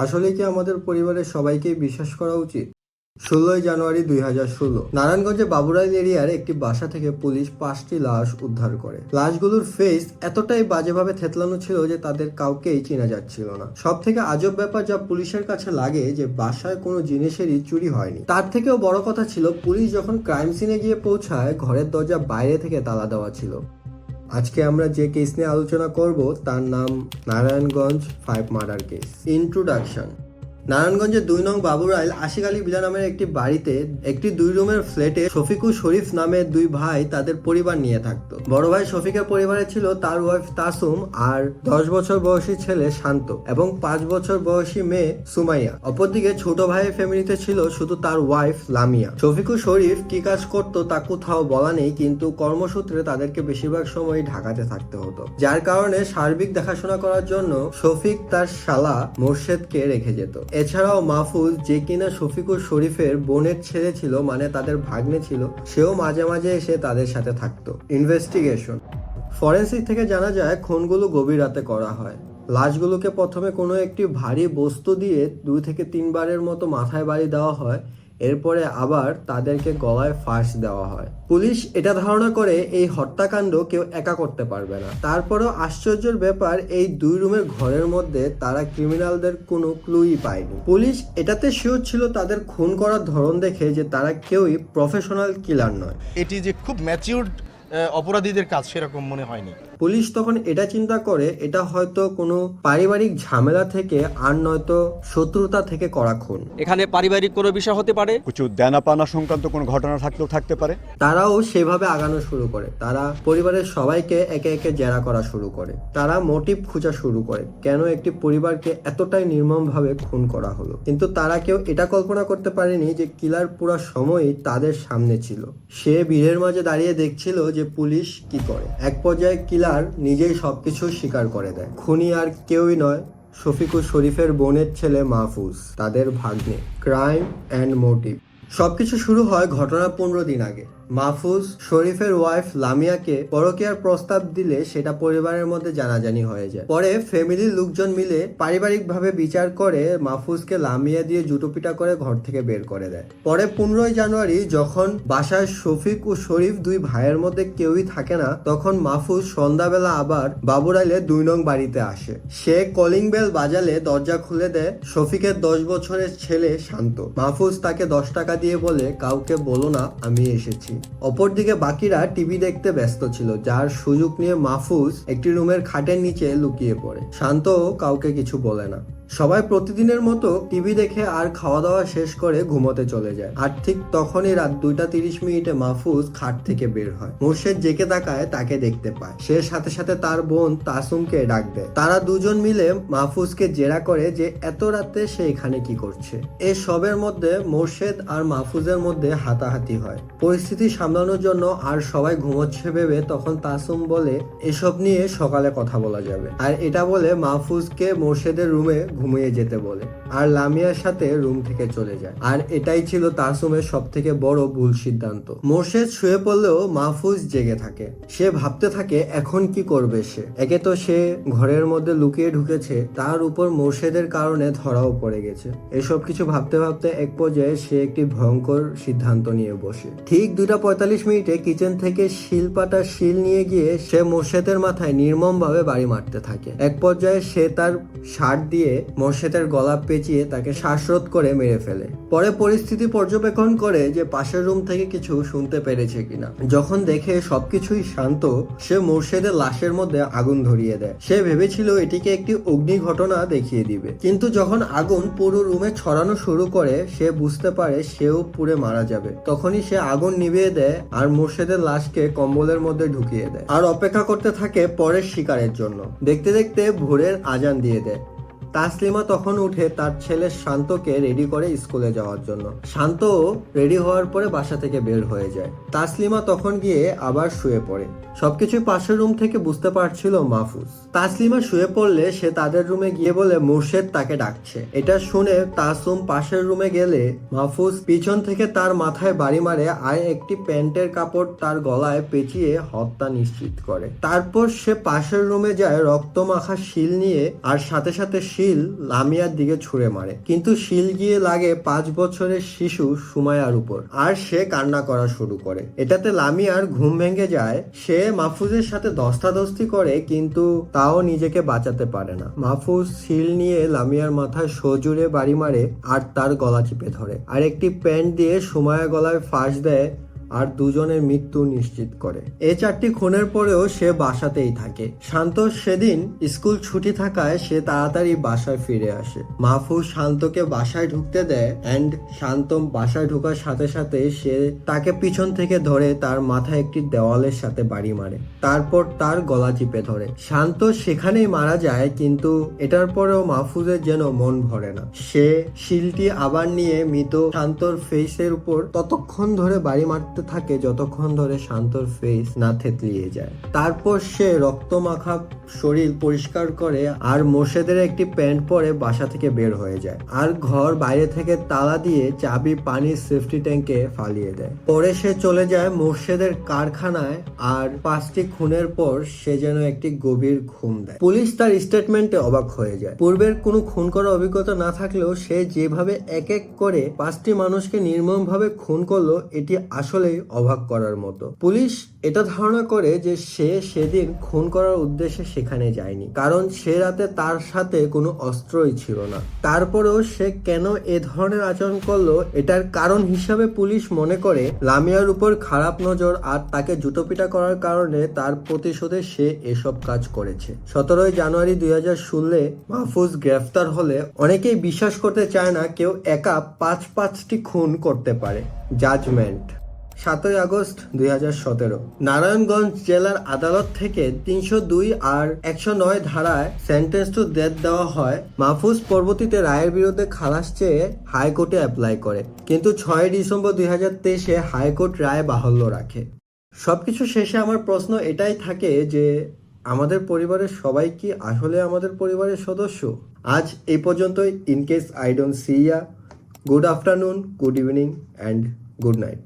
আসলে কি আমাদের পরিবারের সবাইকেই বিশ্বাস করা উচিত? 16 জানুয়ারি 2016 নারায়ণগঞ্জে বাবুরাইল এরিয়ার একটি বাসা থেকে পুলিশ 5টি লাশ উদ্ধার করে। লাশগুলোর ফেস এতটাই বাজেভাবে থেতলানো ছিল যে তাদের কাউকেই চেনা যাচ্ছিল না। সব থেকে আজব ব্যাপার যা পুলিশের কাছে লাগে যে বাসায় কোনো জিনিসেরই চুরি হয়নি। তার থেকেও বড় কথা ছিল পুলিশ যখন ক্রাইম সিনে গিয়ে পৌঁছায় ঘরের দরজা বাইরে থেকে তালা দেওয়া ছিল। আজকে আমরা যে কেস নিয়ে আলোচনা করব তার নাম নারায়ণগঞ্জ 5 মার্ডার কেস। ইন্ট্রোডাকশন। নারায়ণগঞ্জের 2 নং বাবুরাইল আশিক আলী বিলা নামের একটি বাড়িতে একটি 2 রুমের ফ্ল্যাটে শফিকুল শরীফ নামে 2 ভাই তাদের পরিবার নিয়ে থাকতো। বড় ভাই শফিকের পরিবারে ছিল তার ওয়াইফ তাসুম আর 10 বছর বয়সী ছেলে শান্ত এবং 5 বছর বয়সী মেয়ে সুমাইয়া। অপরদিকে ছোট ভাইয়ের ফ্যামিলিতে ছিল শুধু তার ওয়াইফ লামিয়া। শফিকুল শরীফ কি কাজ করতো তা কোথাও বলা নেই, কিন্তু কর্মসূত্রে তাদেরকে বেশিরভাগ সময় ঢাকাতে থাকতে হতো, যার কারণে সার্বিক দেখাশোনা করার জন্য শফিক তার শালা মোর্শেদকে রেখে যেত। এছাড়াও মাহফুজ, যে কিনা শফিকুল শরীফের বোনের ছেলে ছিল, মানে তাদের ভাগ্নে ছিল, সেও মাঝে মাঝে এসে তাদের সাথে থাকতো। ইনভেস্টিগেশন। ফরেন্সিক থেকে জানা যায় খুনগুলো গভীর রাতে করা হয়। লাশগুলোকে প্রথমে কোনো একটি ভারী বস্তু দিয়ে 2 থেকে 3 বারের মতো মাথায় বাড়ি দেওয়া হয়, এরপরে আবার তাদেরকে গলায় ফাঁস দেওয়া হয়। পুলিশ এটা ধারণা করে এই হত্যাকাণ্ড কেউ একা করতে পারবে না। তারপরও আশ্চর্যের ব্যাপার, এই 2 রুমের ঘরের মধ্যে তারা ক্রিমিনালদের কোনো ক্লুই পায়নি। পুলিশ এটাতে শিওর ছিল তাদের খুন করার ধরন দেখে যে তারা কেউই প্রফেশনাল কিলার নয়। এটি যে খুব ম্যাচিউরড অপরাধীদের কাজ সেরকম মনে হয়নি। পুলিশ তখন এটা চিন্তা করে এটা হয়তো কোনো পারিবারিক ঝামেলা থেকে আর নয়তো শত্রুতা থেকে করা খুন। এখানে পারিবারিক কোনো বিষয় হতে পারে, কিছু দেনাপানা সংক্রান্ত কোনো ঘটনা থাকলেও থাকতে পারে। তারাও সেভাবে আগানো শুরু করে। তারা পরিবারের সবাইকে একে একে জেরা করা শুরু করে। তারা মোটিভ খোঁজা শুরু করে কেন একটি পরিবারকে এতটাই নির্মমভাবে খুন করা হলো। কিন্তু তারা কেউ এটা কল্পনা করতে পারেনি যে কিলার পুরো সময়ই তাদের সামনে ছিল। সে ভিড়ের মাঝে দাঁড়িয়ে দেখছিল যে পুলিশ কি করে। এক পর্যায়ে কিলার নিজেই সবকিছু স্বীকার করে দেয়। খুনি আর কেউই নয়, শফিকুল শরীফের বোনের ছেলে মাহফুজ, তাদের ভাগ্নে। Crime and motive. সবকিছু শুরু হয় ঘটনার 15 দিন আগে। মাহফুজ শরীফের ওয়াইফ লামিয়াকে পরকীয়ার প্রস্তাব দিলে সেটা পরিবারের মধ্যে জানাজানি হয়ে যায়। পরে ফ্যামিলির লোকজন মিলে পারিবারিকভাবে বিচার করে মাহফুজকে লামিয়া দিয়ে জুতোপিটা করে ঘর থেকে বের করে দেয়। পরে 15 জানুয়ারি যখন বাসায় শফিক ও শরীফ 2 ভাইয়ের মধ্যে কেউই থাকে না, তখন মাহফুজ সন্ধ্যাবেলা আবার বাবুরাইলে 2 নং বাড়িতে আসে। সে কলিং বেল বাজালে দরজা খুলে দেয় শফিকের 10 বছরের ছেলে শান্ত। মাহফুজ তাকে 10 টাকা দিয়ে বলে, কাউকে বলো না আমি এসেছি। অপরদিকে বাকিরা টিভি দেখতে ব্যস্ত ছিল, যার সুযোগ নিয়ে মাহফুজ একটি রুমের খাটের নিচে লুকিয়ে পড়ে। শান্ত কাউকে কিছু বলে না। সবাই প্রতিদিনের মতো টিভি দেখে আর খাওয়া দাওয়া শেষ করে ঘুমোতে চলে যায়। আর ঠিক তখনই রাত 2:30 মাহফুজ খাট থেকে বের হয়। মোর্শেদ জেকে তাকায়, তাকে দেখতে পায়। সে সাথে সাথে তার বোন তাসুমকে ডাক দেয়। তারা দুজন মিলে মাহফুজকে জেরা করে যে এত রাতে সে এখানে কি করছে। এই সবের মধ্যে মোর্শেদ আর মাহফুজের মধ্যে হাতাহাতি হয়। পরিস্থিতি সামলানোর জন্য আর সবাই ঘুমোচ্ছে ভেবে তখন তাসুম বলে এসব নিয়ে সকালে কথা বলা যাবে, আর এটা বলে মাহফুজকে মোর্শেদের রুমে ঘুমিয়ে যেতে বলে আর লামিয়ার সাথে রুম থেকে চলে যায়। আর এটাই ছিল তাসুমের সব থেকে বড় ভুল সিদ্ধান্ত। মোর্শেদ শুয়ে পড়লেও মাহফুজ জেগে থাকে। সে ভাবতে থাকে এখন কি করবে সে। একে তো সে ঘরের মধ্যে লুকিয়ে ঢুকেছে, তার উপর মোর্শেদের কারণে ধরাও পড়ে গেছে। এসব কিছু ভাবতে ভাবতে এক পর্যায়ে সে একটি ভয়ঙ্কর সিদ্ধান্ত নিয়ে বসে। ঠিক 2:45 কিচেন থেকে শিলপাটা শিল নিয়ে গিয়ে সে মোর্শেদের মাথায় নির্মম ভাবে বাড়ি মারতে থাকে। এক পর্যায়ে সে তার শার্ট দিয়ে মোর্শেদের গলা পেঁচিয়ে তাকে শ্বাসরোধ করে মেরে ফেলে। পরে পরিস্থিতি পর্যবেক্ষণ করে যে পাশের রুম থেকে কিছু শুনতে পেরেছে কিনা। যখন দেখে সবকিছুই শান্ত, সে মোর্শেদের লাশের মধ্যে আগুন ধরিয়ে দেয়। সে ভেবেছিল এটিকে একটি অগ্নি ঘটনা দেখিয়ে দিবে, কিন্তু যখন আগুন পুরো রুমে ছড়ানো শুরু করে সে বুঝতে পারে সেও পুড়ে মারা যাবে। তখনই সে আগুন নিভিয়ে দেয় আর মোর্শেদের লাশকে কম্বলের মধ্যে ঢুকিয়ে দেয় আর অপেক্ষা করতে থাকে পরের শিকারের জন্য। দেখতে দেখতে ভোরের আজান দিয়ে দেয়। তাসলিমা তখন উঠে তার ছেলে শান্তকে রেডি করে স্কুলে যাওয়ার জন্য। শান্ত রেডি হওয়ার পরে বাসা থেকে বের হয়ে যায়। তাসলিমা তখন গিয়ে আবার শুয়ে পড়ে। সবকিছু পাশের রুম থেকে বুঝতে পারছিল মাহফুজ। তাসলিমা শুয়ে পড়লে সে তাদের রুমে গিয়ে বলে মোর্শেদ তাকে ডাকছে। এটা শুনে তাসুম পাশের রুমে গেলে মাহফুজ পিছন থেকে তার মাথায় বাড়ি মারে আর একটি প্যান্টের কাপড় তার গলায় পেঁচিয়ে হত্যা নিশ্চিত করে। তারপর সে পাশের রুমে যায় রক্তমাখা শিল নিয়ে, আর সাথে সাথে শিল লামিয়ার দিকে ছুঁড়ে মারে, কিন্তু শিল গিয়ে লাগে 5 বছরের শিশু সুমাইয়ার উপর, আর সে কান্না করা শুরু করে। এটাতে লামিয়ার ঘুম ভেঙে যায়। সে মাহফুজের সাথে ধস্তাধস্তি করে, কিন্তু তাও নিজেকে বাঁচাতে পারে না। মাহফুজ শিল নিয়ে লামিয়ার মাথায় সজোরে বাড়ি মারে আর তার গলা চিপে ধরে, আর একটি প্যান্ট দিয়ে সুমাইয়া গলায় ফাঁস দেয় আর দুজনের মৃত্যু নিশ্চিত করে। এই 4টি খুনের পরেও সে বাসাতেই থাকে। শান্ত সেদিন স্কুল ছুটি থাকায় সে তাড়াতাড়ি বাসায় ফিরে আসে। মাহফুজ শান্তকে বাসায় ঢুকতে দেয়, অ্যান্ড শান্ত বাসায় ঢোকার সাথে সাথে সে তাকে পিছন থেকে ধরে তার মাথায় একটি দেওয়ালের সাথে বাড়ি মারে, তারপর তার গলা চিপে ধরে। শান্ত সেখানেই মারা যায়, কিন্তু এটার পরেও মাহফুজের যেন মন ভরে না। সে শিলটি আবার নিয়ে মৃত শান্তর ফেসের উপর ততক্ষণ ধরে বাড়ি মারতে থাকে যতক্ষণ ধরে শান্তর ফেস না থেতলিয়ে যায়। তারপর সে রক্তমাখা শরীর পরিষ্কার করে আর মোর্শেদের একটি প্যান্ট পরে বাসা থেকে বের হয়ে যায়, আর ঘর বাইরে থেকে তালা দিয়ে চাবি পানির সেফটি ট্যাঙ্কে ফালিয়ে দেয়। পরে সে চলে যায় মোর্শেদের কারখানায়, আর 5টি খুনের পর সে যেন একটি গভীর ঘুম দেয়। পুলিশ তার স্টেটমেন্টে অবাক হয়ে যায়। পূর্বের কোনো খুন করার অভিজ্ঞতা না থাকলেও সে যেভাবে এক এক করে 5টি মানুষকে নির্মমভাবে খুন করলো, এটি আসলে অবাক করার মতো। পুলিশ এটা ধারণা করে যে সে সেদিন খুন করার উদ্দেশ্যে সেখানে যায়নি, কারণ সে রাতে তার সাথে কোনো অস্ত্রই ছিল না। তারপরেও সে কেন এ ধরনের আচরণ করলো, এটার কারণ হিসাবে পুলিশ মনে করে লামিয়ার উপর খারাপ নজর আর তাকে জুতোপিটা করার কারণে তার প্রতিশোধে সে এসব কাজ করেছে। 17 জানুয়ারি 2016 মাহফুজ গ্রেফতার হলে অনেকেই বিশ্বাস করতে চায় না কেউ একা 5টি খুন করতে পারে। জাজমেন্ট 7 আগস্ট 2017 নারায়ণগঞ্জ জেলার আদালত থেকে 302 আর 109 ধারায় সেন্টেন্স টু ডেথ দেওয়া হয়। মাহফুজ পরবর্তীতে রায়ের বিরুদ্ধে খালাস চেয়ে হাইকোর্টে অ্যাপ্লাই করে, কিন্তু 6 ডিসেম্বর 2023 হাইকোর্ট রায় বাহুল্য রাখে। সবকিছু শেষে আমার প্রশ্ন এটাই থাকে যে আমাদের পরিবারের সবাই কি আসলে আমাদের পরিবারের সদস্য? আজ এই পর্যন্তই। In case I don't see yeah, good afternoon, good evening and good night.